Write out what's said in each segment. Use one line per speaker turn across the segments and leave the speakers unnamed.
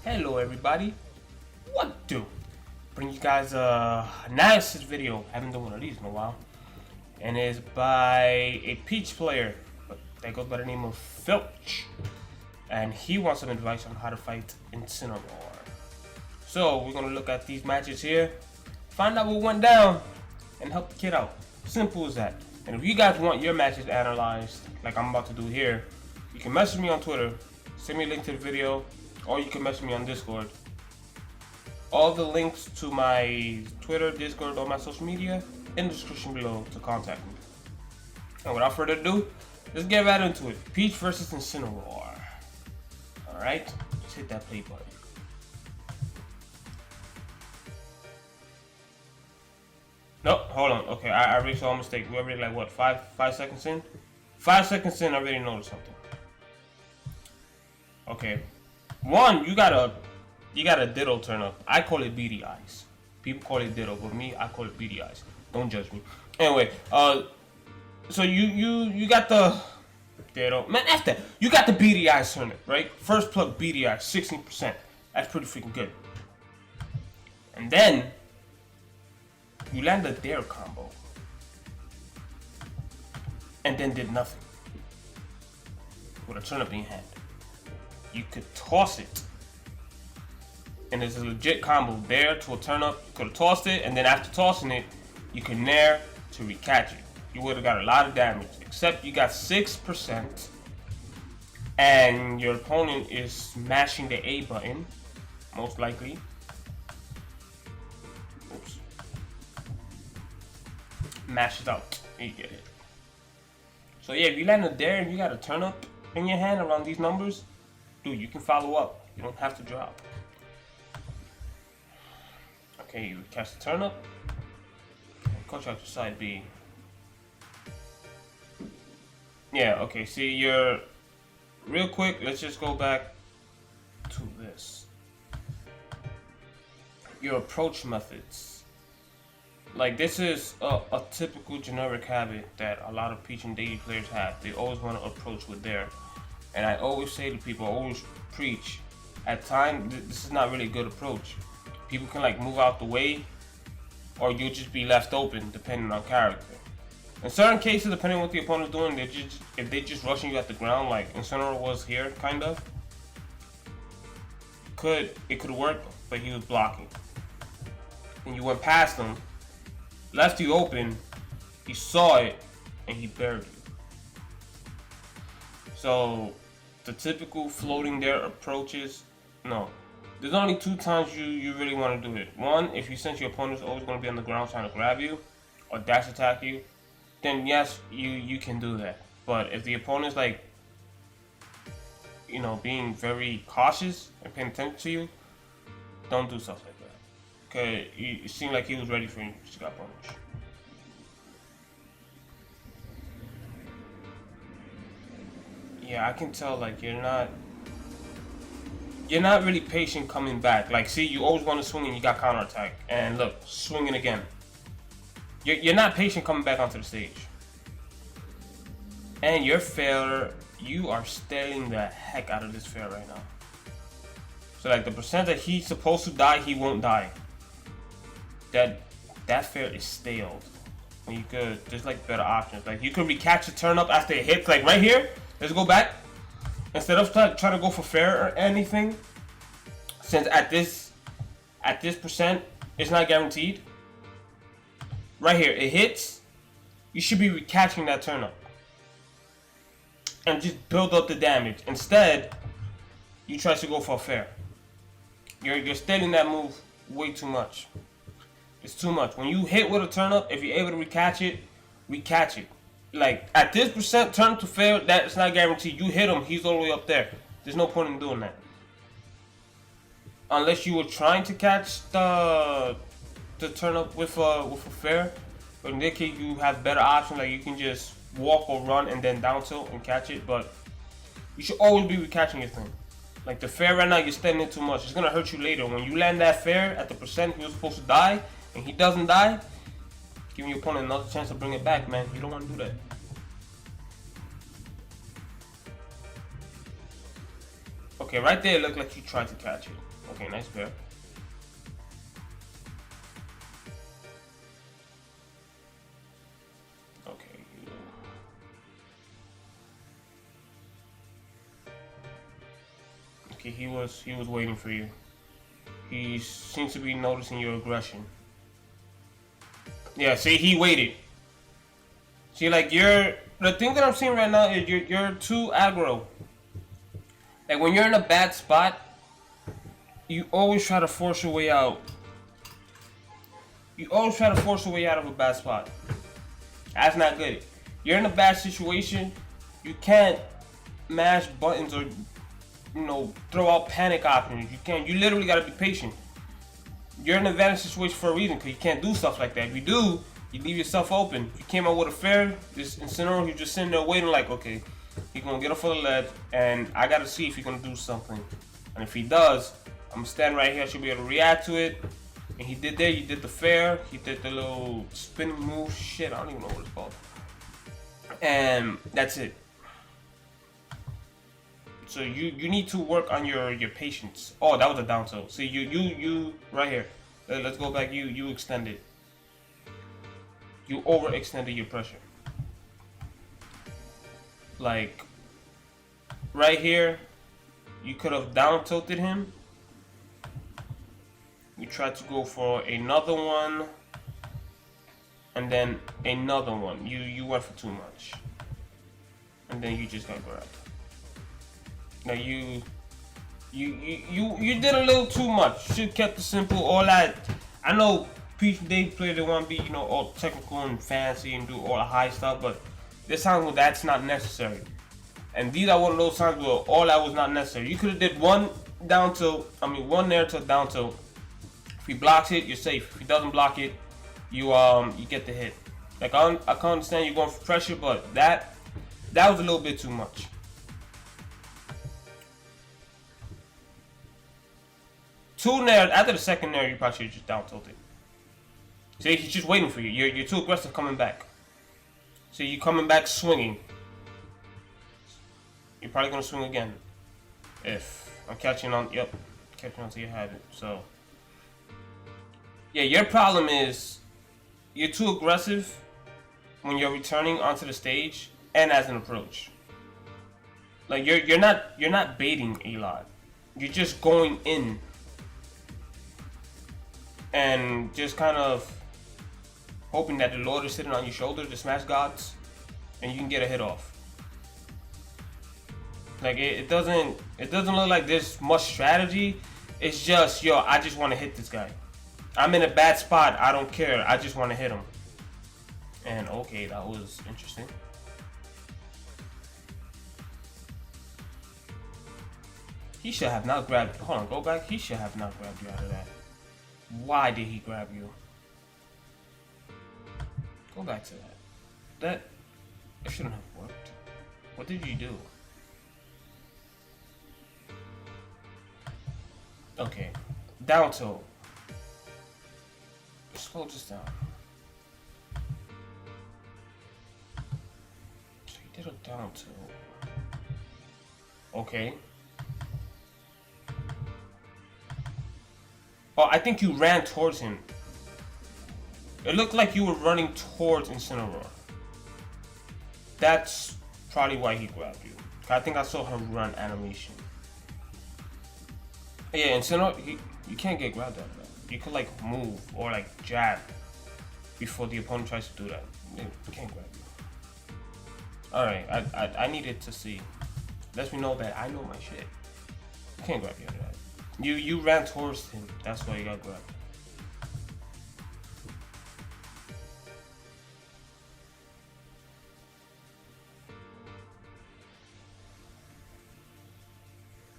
Hello everybody, what do? Bring you guys a analysis video. I haven't done one of these in a while. And it's by a Peach player that goes by the name of Philch. And he wants some advice on how to fight Incineroar. So we're gonna look at these matches here, find out what went down, and help the kid out. Simple as that. And if you guys want your matches analyzed, like I'm about to do here, you can message me on Twitter, send me a link to the video, or you can message me on Discord. All the links to my Twitter, Discord, or my social media in the description below to contact me. And without further ado, let's get right into it. Peach versus Incineroar. Alright, just hit that play button. No, hold on. Okay, I already saw a mistake. We're already like what, five seconds in? 5 seconds in, I already noticed something. Okay. One, you got a ditto turn up. I call it beady eyes. People call it ditto, but me, I call it beady eyes. Don't judge me. Anyway, so you got the ditto. Man, after that, you got the beady eyes turn up, right? First plug beady eyes, 16%. That's pretty freaking good. And then you land the dare combo. And then did nothing. With a turn up in your hand. You could toss it. And there's a legit combo there to a turn up. You could have tossed it, and then after tossing it, you could nair to recatch it. You would have got a lot of damage. Except you got 6%. And your opponent is smashing the A button. Most likely. Oops. Mash it out. You get it. So yeah, if you land a dare and you got a turn up in your hand around these numbers, dude, you can follow up. You don't have to drop. Okay, you catch the turn up. Coach out to side B. Yeah, okay, see, you're... Real quick, let's just go back to this. Your approach methods. Like, this is a typical generic habit that a lot of Peach and Daisy players have. They always want to approach with dare. And I always say to people, I always preach, at times, this is not really a good approach. People can like move out the way, or you'll just be left open depending on character. In certain cases, depending on what the opponent's doing, if they're just rushing you at the ground, like Incineroar was here, kind of, it could work, but he was blocking. And you went past him, left you open, he saw it, and he buried you. So the typical floating dare approaches, no. There's only 2 times you really want to do it. One, if you sense your opponent's always going to be on the ground trying to grab you or dash attack you, then yes, you can do that. But if the opponent's like, you know, being very cautious and paying attention to you, don't do stuff like that. Okay, it seemed like he was ready for you, just got punished. Yeah, I can tell like you're not really patient coming back. Like, see, you always want to swing and you got counterattack. And look, swinging again. You're not patient coming back onto the stage. And your fair, you are staring the heck out of this fair right now. So like the percent that he's supposed to die, he won't die. That fair is stale. And you could, there's like better options. Like you could recatch a turn up after it hits, like right here. Let's go back. Instead of trying to go for fair or anything, since at this percent, it's not guaranteed. Right here, it hits. You should be recatching that turn up and just build up the damage. Instead, you try to go for a fair. You're stealing that move way too much. It's too much. When you hit with a turn up, if you're able to recatch it, recatch it. Like, at this percent, turn to fail, that's not guaranteed. You hit him, he's all the way up there. There's no point in doing that. Unless you were trying to catch the turn up with a fair. But in this case, you have better options. Like, you can just walk or run and then down tilt and catch it. But you should always be recatching your thing. Like, the fair right now, you're standing in too much. It's going to hurt you later. When you land that fair at the percent he was supposed to die, and he doesn't die, giving your opponent another chance to bring it back, man. You don't want to do that. Okay, right there it looked like you tried to catch it. Okay, nice bear. Okay. Okay, he was waiting for you. He seems to be noticing your aggression. Yeah, see, he waited. See, like, the thing that I'm seeing right now is you're too aggro. Like, when you're in a bad spot, you always try to force your way out. You always try to force your way out of a bad spot. That's not good. You're in a bad situation, you can't mash buttons or, throw out panic options. You can't. You literally gotta be patient. You're in an advantage situation for a reason, because you can't do stuff like that. If you do, you leave yourself open. You came out with a fair, this Incineroar, you're just sitting there waiting like, okay, he's gonna get off of the ledge, and I gotta see if he's gonna do something. And if he does, I'm gonna stand right here, I should be able to react to it. And he did there, you did the fair, he did the little spin move, shit, I don't even know what it's called. And that's it. So you need to work on your patience. Oh, that was a down tilt. See, you right here. Let's go back. You extended. You overextended your pressure. Like right here, you could have down tilted him. You tried to go for another one, and then another one. You went for too much, and then you just got grabbed. Now you did a little too much. Should kept it simple. All that. I know they play, they want to be, all technical and fancy and do all the high stuff, but this time that's not necessary. And these are one of those times where all that was not necessary. You could have did one down tilt, one nair tilt, down tilt. If he blocks it, you're safe. If he doesn't block it, you get the hit. Like I can understand you going for pressure, but that was a little bit too much. Two nair, after the second nair, you probably should just down tilted. See, he's just waiting for you. You're too aggressive coming back. See, you're coming back swinging. You're probably gonna swing again. If I'm catching on, catching on to your habit. So, yeah, your problem is you're too aggressive when you're returning onto the stage and as an approach. Like you're not baiting a lot. You're just going in and just kind of hoping that the Lord is sitting on your shoulder, the smash gods, and you can get a hit off. Like it doesn't look like there's much strategy. It's just, I just want to hit this guy. I'm in a bad spot. I don't care. I just want to hit him. And okay, that was interesting. He should have not grabbed. Hold on, go back. He should have not grabbed you out of that. Why did he grab you? Go back to that. It shouldn't have worked. What did you do? Okay, down tilt. Slow this down. So he did a down tilt. Okay. Oh, I think you ran towards him. It looked like you were running towards Incineroar. That's probably why he grabbed you. I think I saw him run animation. Yeah, Incineroar, you can't get grabbed out of that. You could like move or like jab before the opponent tries to do that. You can't grab you. Alright, I needed to see. Lets me know that I know my shit. You can't grab you out of that. You ran towards him. That's why you got grabbed.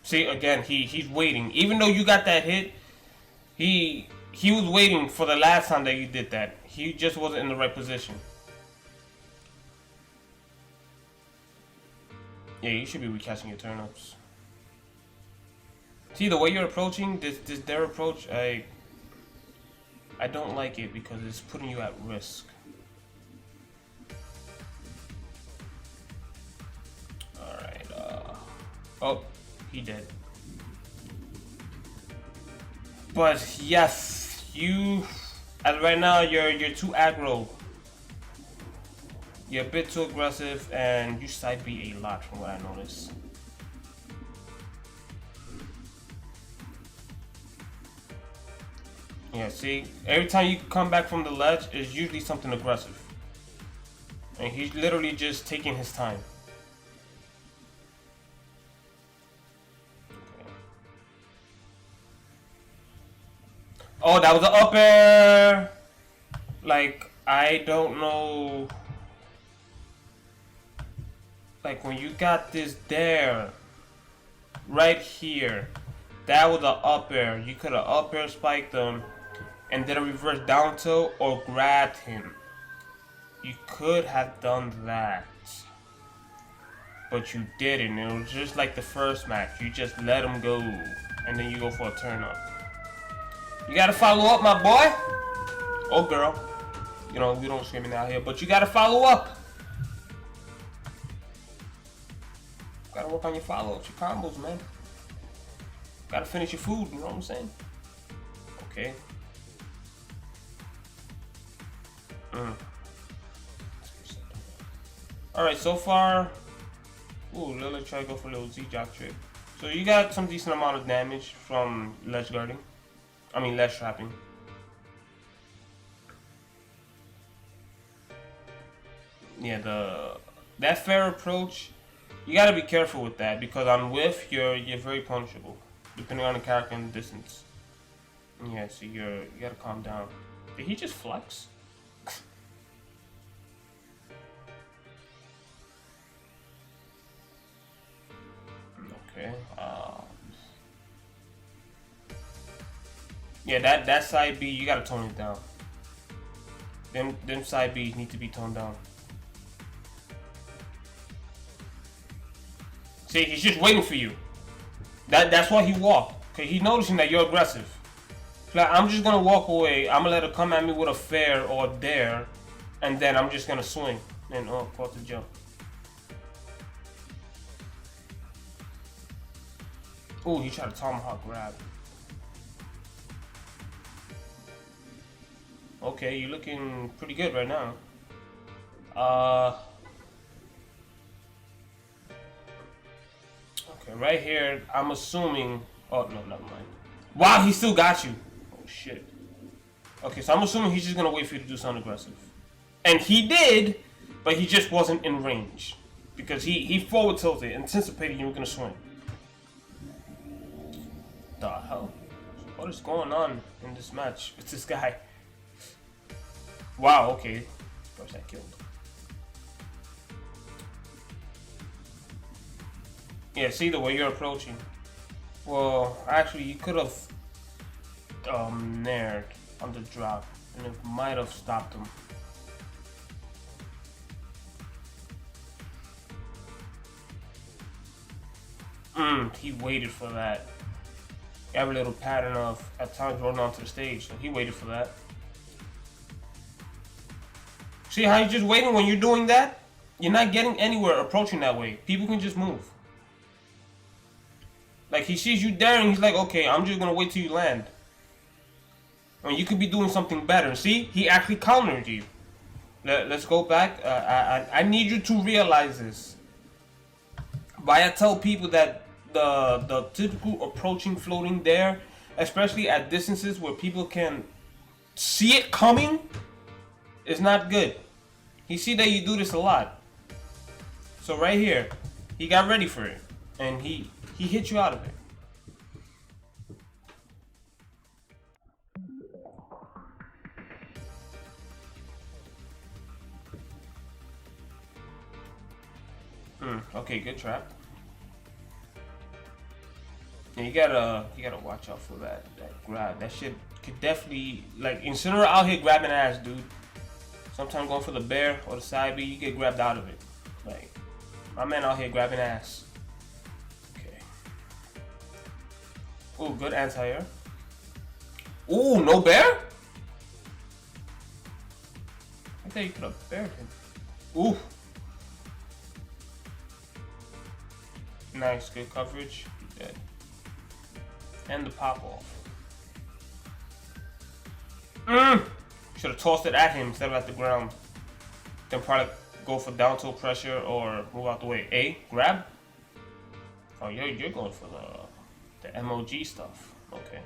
See, again, he's waiting. Even though you got that hit, he was waiting for the last time that you did that. He just wasn't in the right position. Yeah, you should be recatching your turn-ups. See, the way you're approaching, this their approach, I don't like it because it's putting you at risk. Alright, oh, he dead. But yes, you, as right now, you're too aggro. You're a bit too aggressive, and you side B a lot from what I noticed. Yeah, see, every time you come back from the ledge, it's usually something aggressive. And he's literally just taking his time. Okay. Oh, that was an up air! Like, I don't know. Like, when you got this there, right here, that was an up air. You could have up air spiked him and then a reverse down tilt or grabbed him. You could have done that. But you didn't. It was just like the first match. You just let him go. And then you go for a turn up. You gotta follow up, my boy. Oh, girl. You know, we don't screaming out here. But you gotta follow up. Gotta work on your follow-ups, your combos, man. Gotta finish your food, you know what I'm saying? Okay. Alright, so far. Ooh, Lily try to go for a little Z-Jock trick. So you got some decent amount of damage from ledge guarding. I mean, ledge trapping. Yeah, that fair approach, you gotta be careful with that because on whiff you're very punishable, depending on the character and the distance. Yeah, so you gotta calm down. Did he just flex? Okay. Yeah, that side B, you gotta tone it down. Them side B's need to be toned down. See, he's just waiting for you. That's why he walked. Okay, he's noticing that you're aggressive. Like, I'm just gonna walk away. I'm gonna let her come at me with a fair or a dare, and then I'm just gonna swing. And caught the jump. Ooh, he tried to tomahawk grab. Okay, you're looking pretty good right now. Okay, right here, I'm assuming. Oh no, never mind. Wow, he still got you. Oh shit. Okay, so I'm assuming he's just gonna wait for you to do something aggressive, and he did, but he just wasn't in range because he forward tilted, anticipating you were gonna swing. The hell? What is going on in this match with this guy? Wow, okay. First I killed. Yeah, see the way you're approaching. Well, actually, you could have nared on the drop, and it might have stopped him. He waited for that. You have a little pattern of at times rolling onto the stage, so he waited for that. See how you're just waiting when you're doing that? You're not getting anywhere approaching that way. People can just move. Like, he sees you daring, he's like, okay, I'm just gonna wait till you land. I mean, you could be doing something better. See? He actually countered you. Let's go back. I need you to realize this. But I tell people that the typical approaching floating there, especially at distances where people can see it coming, is not good. He see that you do this a lot. So right here, he got ready for it. And he hit you out of it. Okay, good trap. Yeah, you gotta watch out for that grab. That shit could definitely, like, Incineroar out here grabbing ass, dude. Sometimes going for the bear or the side B, you get grabbed out of it. Like, my man out here grabbing ass. Okay. Ooh, good anti-air. Ooh, no bear? I thought you could have bared him. Ooh. Nice, good coverage. Dead. And the pop off. Should have tossed it at him instead of at the ground. Then probably go for down tilt pressure or move out the way. A, grab. Oh, you're going for the MOG stuff. Okay.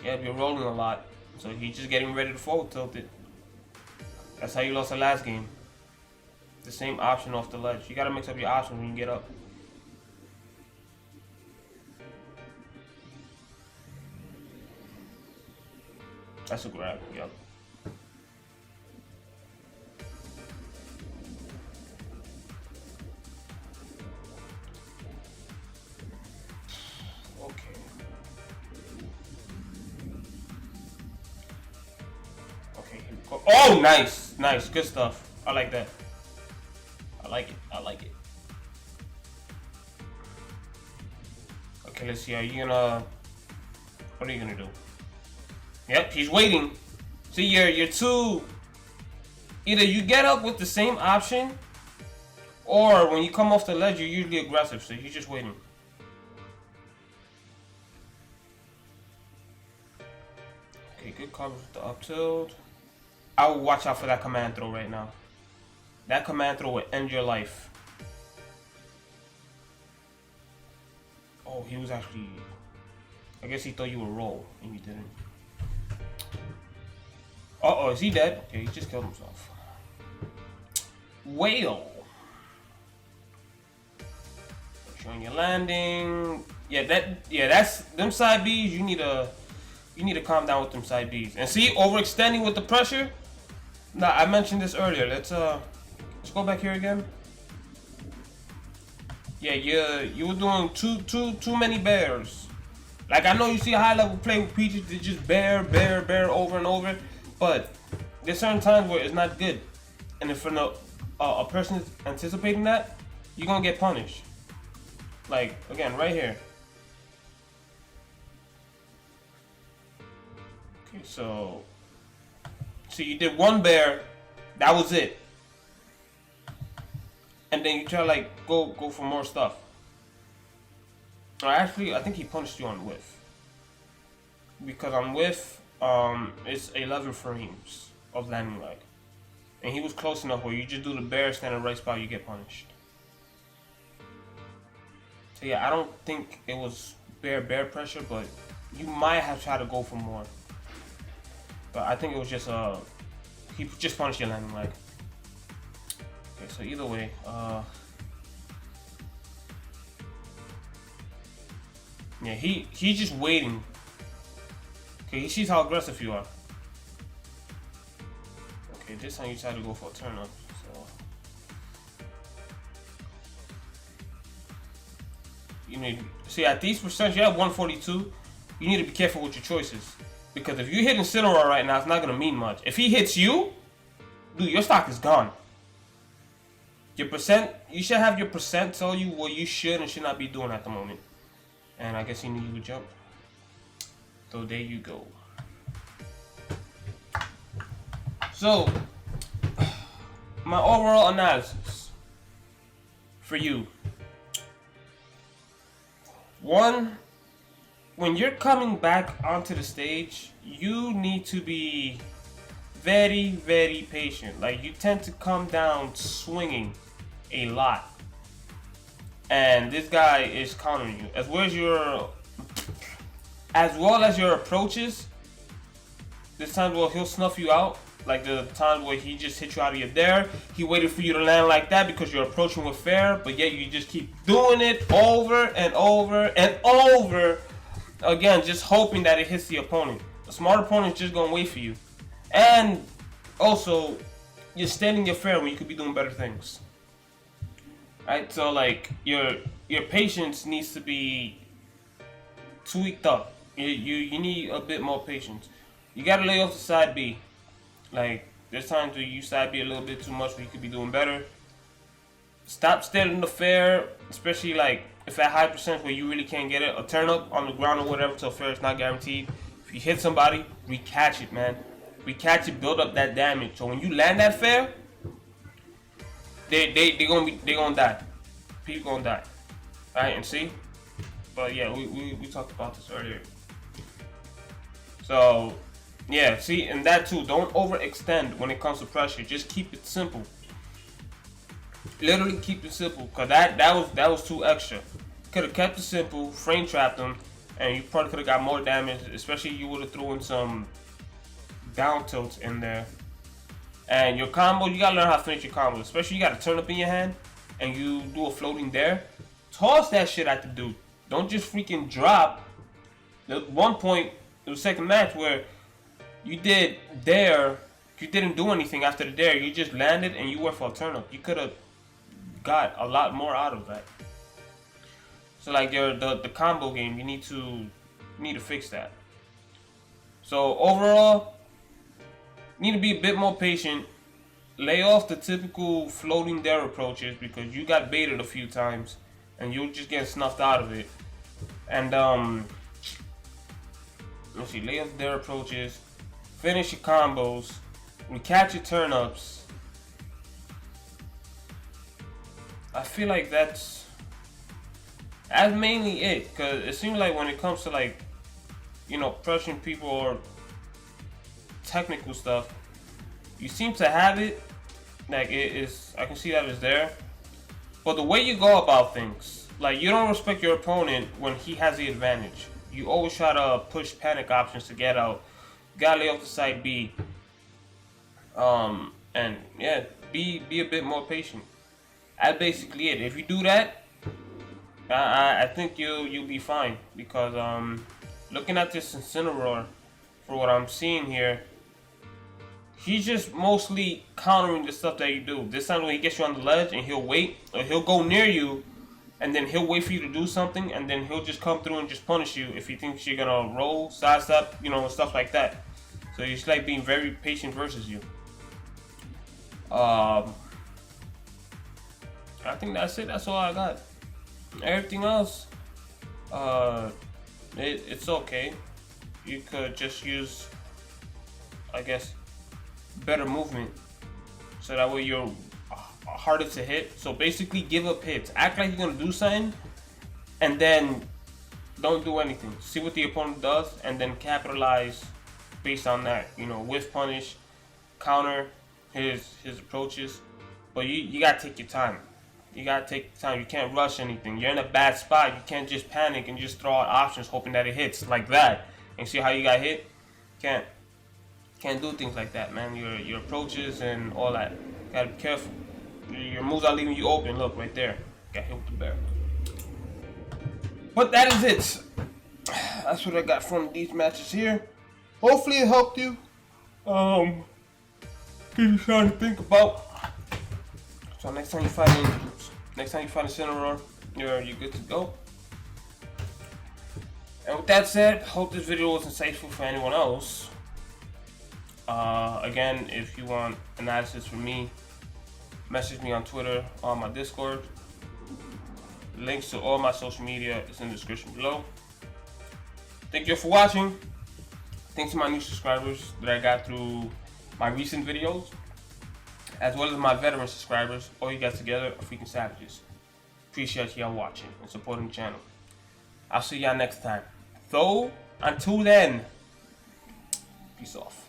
Yeah, you're rolling a lot. So he's just getting ready to forward tilt it. That's how you lost the last game. The same option off the ledge. You gotta mix up your options when you get up. That's a grab, yep. Okay. Okay, here we go. Oh, nice, nice, good stuff. I like that. I like it, I like it. Okay, let's see, what are you gonna do? Yep, he's waiting. See, you're too. Either you get up with the same option, or when you come off the ledge, you're usually aggressive. So he's just waiting. Okay, good coverage with the up tilt. I would watch out for that command throw right now. That command throw will end your life. Oh, he was actually. I guess he thought you would roll, and you didn't. Uh-oh, is he dead? Okay, he just killed himself. Whale. Showing your landing. Yeah, that's them side Bs. You need to calm down with them side Bs. And see, overextending with the pressure. Nah, I mentioned this earlier. Let's go back here again. Yeah, you were doing too many bears. Like, I know you see a high level play with Peaches, they just bear over and over. But there's certain times where it's not good, and if a person is anticipating that, you're gonna get punished. Like again, right here. Okay, so you did one bear, that was it, and then you try to like go for more stuff. Actually, I think he punished you on whiff, because on whiff. It's 11 frames of landing leg. And he was close enough where you just do the bear, stand in the right spot, you get punished. So yeah, I don't think it was bear pressure, but you might have tried to go for more. But I think it was just he just punished your landing leg. Okay, so either way, yeah, he's just waiting. Okay, he sees how aggressive you are. Okay, this time you try to go for a turn up. So you need see at these percents you have 142. You need to be careful with your choices, because if you hit Incineroar right now, it's not gonna mean much. If he hits you, dude, your stock is gone. Your percent, you should have your percent tell you what you should and should not be doing at the moment. And I guess he knew you would jump. So there you go. So, my overall analysis for you. One, when you're coming back onto the stage, you need to be very, very patient. Like, you tend to come down swinging a lot. And this guy is countering you. As well as your approaches, there's times where he'll snuff you out. Like the times where he just hit you out of your dare. He waited for you to land like that because you're approaching with fair, but yet you just keep doing it over and over and over again, just hoping that it hits the opponent. A smart opponent is just gonna wait for you. And also, you're standing your fair when you could be doing better things. Right? So like your patience needs to be tweaked up. You need a bit more patience. You gotta lay off the side B. Like, there's times where you side B a little bit too much where you could be doing better. Stop standing the fair, especially like if at high percent where you really can't get it. A turn up on the ground or whatever till fair is not guaranteed. If you hit somebody, recatch it, man. Recatch it, build up that damage. So when you land that fair, they gonna die. People gonna die. Alright, and see? But yeah, we talked about this earlier. So yeah, see, and that too, don't overextend when it comes to pressure. Just keep it simple. Literally keep it simple, cause that was too extra. Could have kept it simple, frame trapped him, and you probably could have got more damage. Especially you would have thrown some down tilts in there. And your combo, you gotta learn how to finish your combo. Especially you got a turn up in your hand, and you do a floating there. Toss that shit at the dude. Don't just freaking drop. At one point, the second match where you did there, you didn't do anything after the dare. You just landed and you went for a turn up. You could have got a lot more out of that. So like the combo game, you need to fix that. So overall, you need to be a bit more patient. Lay off the typical floating dare approaches because you got baited a few times and you'll just get snuffed out of it. And let's see, lay off dare approaches, finish your combos, recapture turn-ups. I feel like that's mainly it, because it seems like when it comes to like, you know, pressuring people or technical stuff, you seem to have it. Like it is, I can see that it's there. But the way you go about things, like you don't respect your opponent when he has the advantage. You always try to push panic options to get out. You gotta lay off the side B. And yeah, be a bit more patient. That's basically it. If you do that, I think you'll be fine. Because looking at this Incineroar, for what I'm seeing here, he's just mostly countering the stuff that you do. This time when he gets you on the ledge and he'll wait, or he'll go near you, and then he'll wait for you to do something, and then he'll just come through and just punish you if he thinks you're gonna roll, sidestep, you know, stuff like that. So he's like being very patient versus you. I think that's it. That's all I got. Everything else, it's okay. You could just use, I guess, better movement, so that way you're harder to hit. So basically, give up hits. Act like you're gonna do something, and then don't do anything. See what the opponent does, and then capitalize based on that. You know, whiff punish, counter his approaches. But you gotta take your time. You gotta take time. You can't rush anything. You're in a bad spot. You can't just panic and just throw out options hoping that it hits like that. And see how you got hit? Can't do things like that, man. Your approaches and all that. Gotta be careful. Your moves are leaving you open. Look right there. Got hit with the bear. But that is it. That's what I got from these matches here. Hopefully it helped you. Give you something to think about. So next time you find Incineroar, you're good to go. And with that said, hope this video was insightful for anyone else. Again, if you want analysis from me, message me on Twitter or on my Discord. Links to all my social media is in the description below. Thank you for watching. Thanks to my new subscribers that I got through my recent videos, as well as my veteran subscribers. All you guys together are freaking savages. Appreciate y'all watching and supporting the channel. I'll see y'all next time. So, until then, peace off.